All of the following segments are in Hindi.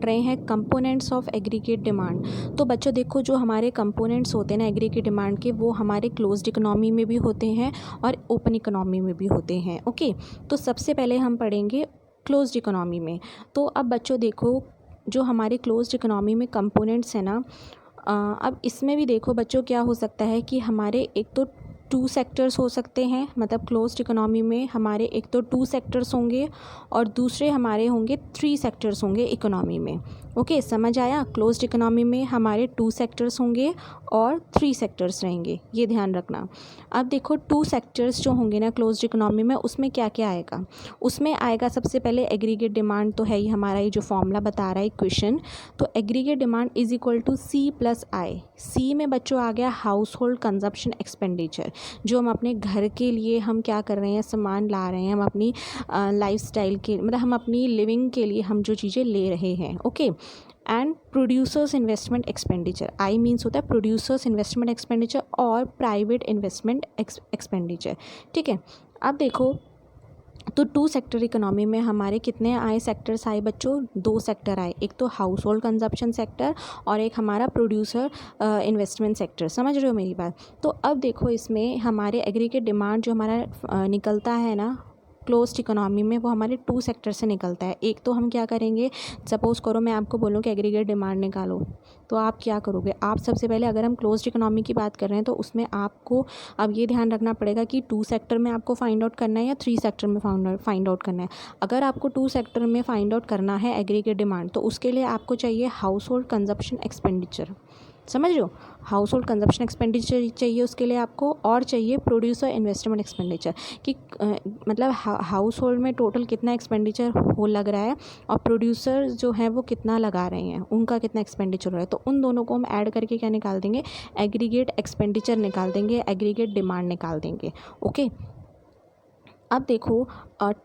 रहे हैं कंपोनेंट्स ऑफ एग्रीगेट डिमांड। तो बच्चों देखो, जो हमारे कंपोनेंट्स होते हैं ना एग्रीगेट डिमांड के, वो हमारे क्लोज्ड इकोनॉमी में भी होते हैं और ओपन इकोनॉमी में भी होते हैं। ओके, तो सबसे पहले हम पढ़ेंगे क्लोज्ड इकोनॉमी में। तो अब बच्चों देखो, जो हमारे क्लोज्ड इकोनॉमी में कंपोनेंट्स हैं ना, अब इसमें भी देखो बच्चों क्या हो सकता है कि हमारे एक तो 2 सेक्टर्स हो सकते हैं, मतलब क्लोज्ड इकोनॉमी में हमारे एक तो 2 सेक्टर्स होंगे और दूसरे हमारे होंगे 3 सेक्टर्स होंगे इकोनॉमी में। ओके, समझ आया? क्लोज्ड इकोनॉमी में हमारे 2 सेक्टर्स होंगे और 3 सेक्टर्स रहेंगे, ये ध्यान रखना। अब देखो 2 सेक्टर्स जो होंगे ना क्लोज्ड इकोनॉमी में, उसमें क्या क्या आएगा? उसमें आएगा सबसे पहले एग्रीगेट डिमांड, तो है ही हमारा ये जो फॉर्मूला बता रहा है इक्वेशन। तो aggregate demand is equal to C plus I. C में बच्चों आ गया हाउस होल्ड कंजप्शन एक्सपेंडिचर, जो हम अपने घर के लिए हम क्या कर रहे हैं, सामान ला रहे हैं, हम अपनी लाइफस्टाइल के, मतलब हम अपनी लिविंग के लिए हम जो चीज़ें ले रहे हैं। Okay, and producers investment expenditure, I means होता है प्रोड्यूसर्स इन्वेस्टमेंट एक्सपेंडिचर और प्राइवेट इन्वेस्टमेंट एक्सपेंडिचर। ठीक है, अब देखो तो 2 सेक्टर इकोनॉमी में हमारे कितने आए सेक्टर्स आए बच्चों? 2 सेक्टर आए, एक तो हाउस होल्ड कंजप्शन सेक्टर और एक हमारा प्रोड्यूसर इन्वेस्टमेंट सेक्टर। समझ रहे हो मेरी बात? तो अब देखो इसमें हमारे एग्रीगेट डिमांड जो हमारा निकलता है ना क्लोज्ड इकोनॉमी में, वो हमारे 2 सेक्टर से निकलता है। एक तो हम क्या करेंगे, सपोज़ करो मैं आपको बोलूँ कि एग्रीगेट डिमांड निकालो, तो आप क्या करोगे? आप सबसे पहले, अगर हम क्लोज्ड इकोनॉमी की बात कर रहे हैं तो उसमें आपको अब ये ध्यान रखना पड़ेगा कि 2 सेक्टर में आपको फाइंड आउट करना है या 3 सेक्टर में फाइंड आउट करना है। अगर आपको 2 सेक्टर में फाइंड आउट करना है एग्रीगेट डिमांड, तो उसके लिए आपको चाहिए हाउस होल्ड कंजप्शन एक्सपेंडिचर। समझ रहे हो? हाउस होल्ड कंजप्शन एक्सपेंडिचर चाहिए उसके लिए आपको, और चाहिए प्रोड्यूसर इन्वेस्टमेंट एक्सपेंडिचर कि मतलब हाउस होल्ड में टोटल कितना एक्सपेंडिचर हो लग रहा है और प्रोड्यूसर जो है वो कितना लगा रहे हैं, उनका कितना एक्सपेंडिचर हो रहा है। तो उन दोनों को हम ऐड करके क्या निकाल देंगे? एग्रीगेट एक्सपेंडिचर निकाल देंगे, एग्रीगेट डिमांड निकाल देंगे। ओके, अब देखो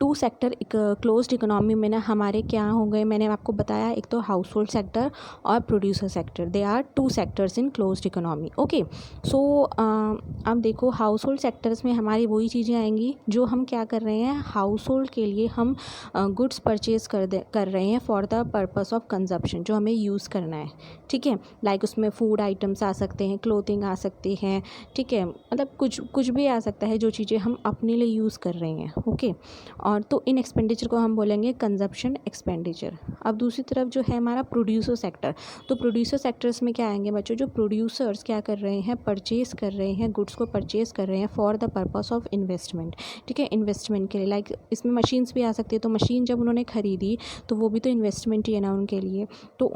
2 सेक्टर क्लोज्ड इकोनॉमी में ना हमारे क्या हो गए, मैंने आपको बताया, एक तो हाउस होल्ड सेक्टर और producer sector, they are 2 sectors in closed economy. Okay, so अब देखो हाउस होल्ड सेक्टर्स में हमारी वही चीज़ें आएंगी जो हम क्या कर रहे हैं, हाउस होल्ड के लिए हम गुड्स परचेज कर रहे हैं for the purpose of consumption, जो हमें यूज़ करना है। ठीक है, लाइक उसमें फूड आइटम्स आ सकते हैं, क्लोथिंग आ सकती है, ठीक है, मतलब कुछ भी आ सकता है जो चीज़ें हम अपने लिए यूज़ कर रहे हैं। ओके, और तो इन एक्सपेंडिचर को हम बोलेंगे कंजप्शन एक्सपेंडिचर। अब दूसरी तरफ जो है हमारा प्रोड्यूसर सेक्टर, तो प्रोड्यूसर सेक्टर्स में क्या आएंगे बच्चों? जो प्रोड्यूसर्स क्या कर रहे हैं, परचेज कर रहे हैं, गुड्स को परचेज कर रहे हैं for the purpose of investment. ठीक है, इन्वेस्टमेंट के लिए, लाइक इसमें मशीन्स भी आ सकती है, तो मशीन जब उन्होंने खरीदी तो वो भी तो इन्वेस्टमेंट ही है ना उनके लिए। तो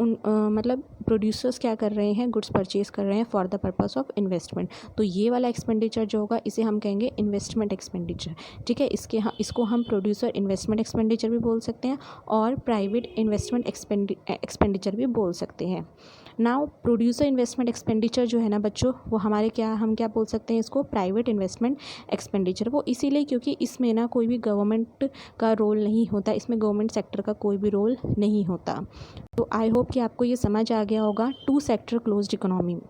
मतलब प्रोड्यूसर्स क्या कर रहे हैं, गुड्स परचेज कर रहे हैं for the purpose of investment. तो ये वाला एक्सपेंडिचर जो होगा इसे हम कहेंगे इन्वेस्टमेंट एक्सपेंडिचर। ठीक है, इसको हम प्रोड्यूसर इन्वेस्टमेंट एक्सपेंडिचर भी बोल सकते हैं और प्राइवेट इन्वेस्टमेंट एक्सपेंडिचर भी बोल सकते हैं। नाउ प्रोड्यूसर इन्वेस्टमेंट एक्सपेंडिचर जो है ना बच्चों, वो हमारे हम क्या बोल सकते हैं इसको? Private investment expenditure. वो इसीलिए क्योंकि इसमें ना कोई भी गवर्नमेंट का रोल नहीं होता, इसमें गवर्नमेंट सेक्टर का कोई भी रोल नहीं होता। तो आई होप कि आपको ये समझ आ गया होगा 2 sector closed economy.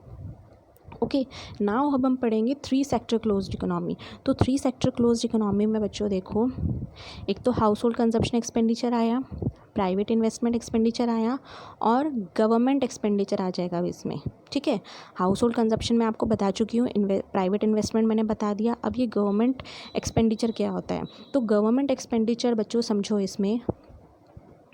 Okay, now अब हम पढ़ेंगे 3 सेक्टर क्लोज्ड इकोनॉमी। तो 3 सेक्टर क्लोज्ड इकोनॉमी में बच्चों देखो, एक तो हाउस होल्ड कंजप्शन एक्सपेंडिचर आया, प्राइवेट इन्वेस्टमेंट एक्सपेंडिचर आया और गवर्नमेंट एक्सपेंडिचर आ जाएगा अब इसमें। ठीक है, हाउस होल्ड कंजप्शन मैं आपको बता चुकी हूँ, प्राइवेट इन्वेस्टमेंट मैंने बता दिया। अब ये गवर्नमेंट एक्सपेंडिचर क्या होता है? तो गवर्नमेंट एक्सपेंडिचर बच्चों समझो, इसमें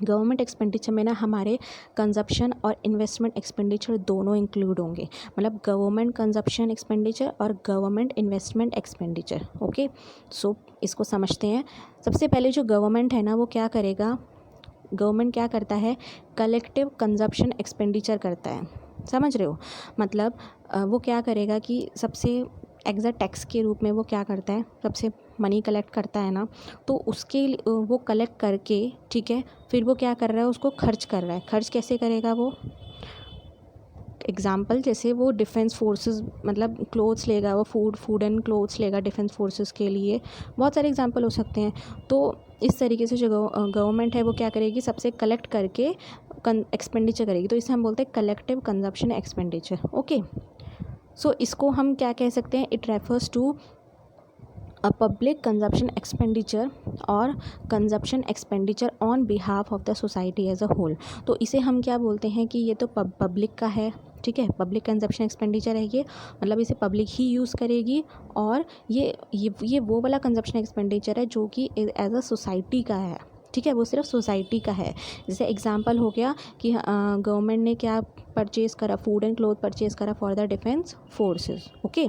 गवर्नमेंट एक्सपेंडिचर में ना हमारे कंजप्शन और इन्वेस्टमेंट एक्सपेंडिचर दोनों इंक्लूड होंगे, मतलब गवर्नमेंट कंजप्शन एक्सपेंडिचर और government investment expenditure. Okay, so इसको समझते हैं। सबसे पहले जो गवर्नमेंट है ना वो क्या करेगा, गवर्नमेंट क्या करता है, कलेक्टिव कंजप्शन एक्सपेंडिचर करता है। समझ रहे हो? मतलब वो क्या करेगा कि सबसे एग्जैक्ट टैक्स के रूप में वो क्या करता है, सबसे मनी कलेक्ट करता है ना, तो उसके वो कलेक्ट करके, ठीक है, फिर वो क्या कर रहा है, उसको खर्च कर रहा है। खर्च कैसे करेगा वो? एग्जाम्पल, जैसे वो डिफेंस फोर्सेस, मतलब क्लोथ्स लेगा, वो फूड एंड क्लोथ्स लेगा डिफेंस फोर्सेस के लिए। बहुत सारे एग्जाम्पल हो सकते हैं। तो इस तरीके से जो गवर्नमेंट है वो क्या करेगी, सबसे कलेक्ट करके एक्सपेंडिचर करेगी। तो इसे हम बोलते हैं collective consumption expenditure. Okay, so इसको हम क्या कह सकते हैं, it refers to a public consumption expenditure और consumption expenditure on behalf of the society as a whole. तो इसे हम क्या बोलते हैं कि ये तो पब्लिक का है, ठीक है, पब्लिक कंजप्शन एक्सपेंडिचर है ये, मतलब इसे पब्लिक ही यूज़ करेगी। और ये वो वाला कंजप्शन एक्सपेंडिचर है जो कि एज अ सोसाइटी का है, ठीक है, वो सिर्फ सोसाइटी का है। जैसे एग्जांपल हो गया कि गवर्नमेंट ने क्या परचेज़ करा, फूड एंड क्लोथ परचेज़ करा for the defence forces. Okay,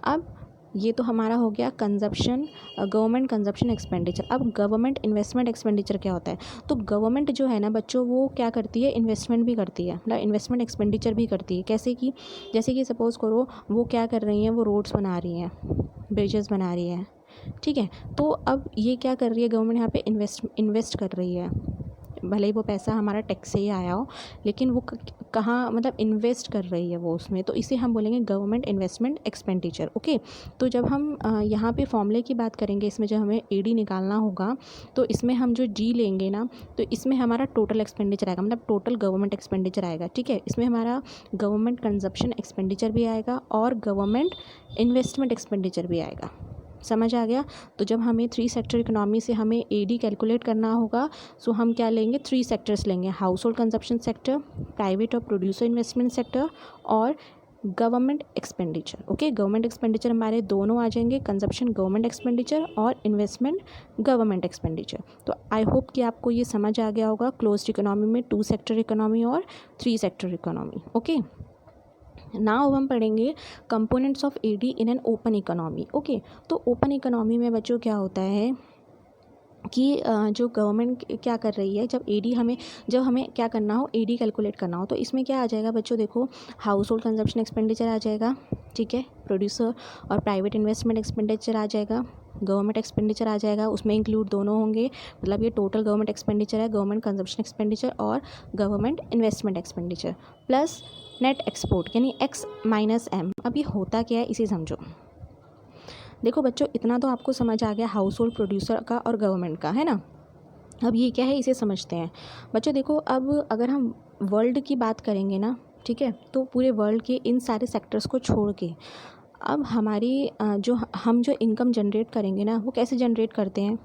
अब ये तो हमारा हो गया कंजप्शन, गवर्नमेंट कंजप्शन एक्सपेंडिचर। अब गवर्नमेंट इन्वेस्टमेंट एक्सपेंडिचर क्या होता है? तो गवर्नमेंट जो है ना बच्चों, वो क्या करती है, इन्वेस्टमेंट भी करती है, मतलब इन्वेस्टमेंट एक्सपेंडिचर भी करती है। कैसे कि जैसे कि सपोज़ करो वो क्या कर रही हैं, वो रोड्स बना रही हैं, ब्रिजेस बना रही हैं, ठीक है। तो अब ये क्या कर रही है, गवर्नमेंट यहाँ पे इन्वेस्ट कर रही है, भले ही वो पैसा हमारा टैक्स से ही आया हो, लेकिन वो कहाँ, मतलब इन्वेस्ट कर रही है वो उसमें, तो इसे हम बोलेंगे गवर्नमेंट इन्वेस्टमेंट एक्सपेंडिचर। ओके, तो जब हम यहाँ पे फॉर्मूले की बात करेंगे, इसमें जब हमें एडी निकालना होगा, तो इसमें हम जो जी लेंगे ना, तो इसमें हमारा टोटल एक्सपेंडिचर आएगा, मतलब टोटल गवर्नमेंट एक्सपेंडिचर आएगा, ठीक है। इसमें हमारा गवर्नमेंट कंजप्शन एक्सपेंडिचर भी आएगा और गवर्नमेंट इन्वेस्टमेंट एक्सपेंडिचर भी आएगा। समझ आ गया? तो जब हमें 3 सेक्टर इकोनॉमी से हमें एडी कैलकुलेट करना होगा, सो हम क्या लेंगे, 3 सेक्टर्स लेंगे, house hold consumption sector, private और प्रोड्यूसर इन्वेस्टमेंट सेक्टर और government expenditure. Okay, government expenditure हमारे दोनों आ जाएंगे, कंजप्शन गवर्नमेंट एक्सपेंडिचर और इन्वेस्टमेंट गवर्नमेंट एक्सपेंडिचर। तो आई होप कि आपको ये समझ आ गया होगा क्लोज्ड इकोनॉमी में 2 सेक्टर इकोनॉमी और 3 सेक्टर इकोनॉमी। ओके, नाउ हम पढ़ेंगे components of AD in an open economy. Okay, तो ओपन इकोनॉमी में बच्चों क्या होता है कि जो गवर्नमेंट क्या कर रही है, जब हमें क्या करना हो, एडी कैलकुलेट करना हो, तो इसमें क्या आ जाएगा बच्चों, देखो हाउस होल्ड कंजप्शन एक्सपेंडिचर आ जाएगा, ठीक है, प्रोड्यूसर और प्राइवेट इन्वेस्टमेंट एक्सपेंडिचर आ जाएगा, गवर्नमेंट एक्सपेंडिचर आ जाएगा, उसमें इंक्लूड दोनों होंगे, मतलब ये टोटल गवर्नमेंट एक्सपेंडिचर है, गवर्नमेंट कंजप्शन एक्सपेंडिचर और government investment expenditure, plus net export यानी एक्स माइनस एम। अब ये होता क्या है इसे समझो। देखो बच्चों, इतना तो आपको समझ आ गया हाउस होल्ड, प्रोड्यूसर का और गवर्नमेंट का, है ना। अब ये क्या है इसे समझते हैं बच्चों। देखो अब अगर हम वर्ल्ड की बात करेंगे ना, ठीक है, तो पूरे वर्ल्ड के इन सारे सेक्टर्स को छोड़ के अब हमारी जो इनकम जनरेट करेंगे ना, वो कैसे जनरेट करते हैं,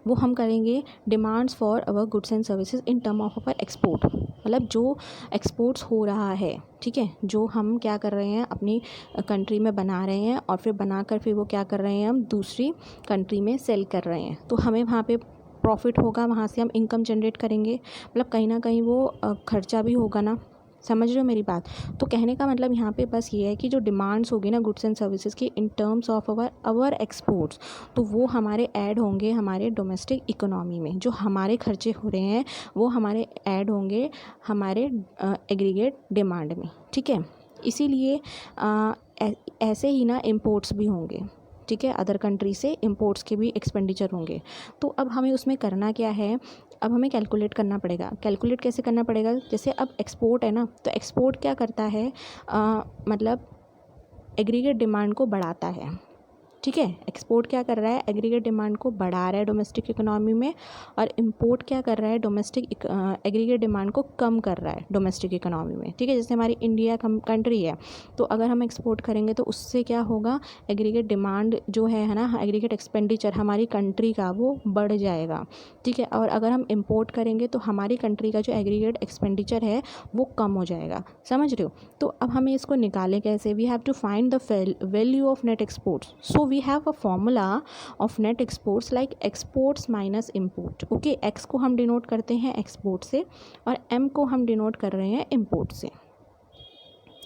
वो हम करेंगे demands for our goods and services in term of our export, मतलब जो एक्सपोर्ट्स हो रहा है, ठीक है, जो हम क्या कर रहे हैं अपनी कंट्री में बना रहे हैं और फिर बनाकर फिर वो क्या कर रहे हैं, हम दूसरी कंट्री में सेल कर रहे हैं, तो हमें वहाँ पे प्रॉफिट होगा, वहाँ से हम इनकम जनरेट करेंगे, मतलब कहीं ना कहीं वो खर्चा भी होगा ना। समझ रहे हो मेरी बात? तो कहने का मतलब यहाँ पे बस ये है कि जो डिमांड्स होगी ना गुड्स एंड सर्विसेज की in terms of our exports, तो वो हमारे ऐड होंगे हमारे डोमेस्टिक इकोनॉमी में, जो हमारे खर्चे हो रहे हैं वो हमारे ऐड होंगे हमारे एग्रीगेट डिमांड में, ठीक है। इसीलिए ऐसे ही ना इम्पोर्ट्स भी होंगे, ठीक है, अदर कंट्री से इम्पोर्ट्स के भी एक्सपेंडिचर होंगे। तो अब हमें उसमें करना क्या है, अब हमें कैलकुलेट करना पड़ेगा। कैलकुलेट कैसे करना पड़ेगा, जैसे अब एक्सपोर्ट है ना, तो एक्सपोर्ट क्या करता है, मतलब एग्रीगेट डिमांड को बढ़ाता है, ठीक है। एक्सपोर्ट क्या कर रहा है, एग्रीगेट डिमांड को बढ़ा रहा है डोमेस्टिक इकोनॉमी में, और इंपोर्ट क्या कर रहा है, डोमेस्टिक एग्रीगेट डिमांड को कम कर रहा है डोमेस्टिक इकोनॉमी में, ठीक है। जैसे हमारी इंडिया कंट्री है, तो अगर हम एक्सपोर्ट करेंगे तो उससे क्या होगा, एग्रीगेट डिमांड जो है ना, एग्रीगेट एक्सपेंडिचर हमारी कंट्री का वो बढ़ जाएगा, ठीक है। और अगर हम इम्पोर्ट करेंगे तो हमारी कंट्री का जो एग्रीगेट एक्सपेंडिचर है वो कम हो जाएगा। समझ रहे हो? तो अब हमें इसको निकालें कैसे, we have to find the value of net exports. So we have a formula of net exports like exports minus import। Okay, x को हम डिनोट करते हैं एक्सपोर्ट से और m को हम डिनोट कर रहे हैं इम्पोर्ट से।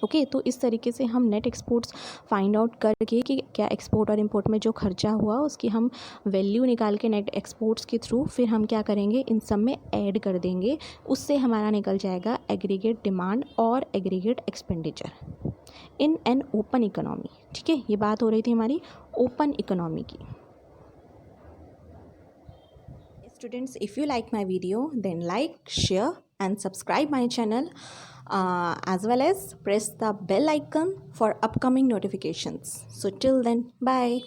ओके, तो इस तरीके से हम नेट एक्सपोर्ट्स फाइंड आउट करके कि क्या एक्सपोर्ट और इंपोर्ट में जो खर्चा हुआ उसकी हम वैल्यू निकाल के नेट एक्सपोर्ट्स के थ्रू फिर हम क्या करेंगे, इन सब में ऐड कर देंगे, उससे हमारा निकल जाएगा एग्रीगेट डिमांड और aggregate expenditure in an open economy. ठीक है, ये बात हो रही थी हमारी ओपन इकोनॉमी की। Students, if you like my video, then like, share and subscribe my channel, as well as press the bell icon for upcoming notifications. So till then, bye.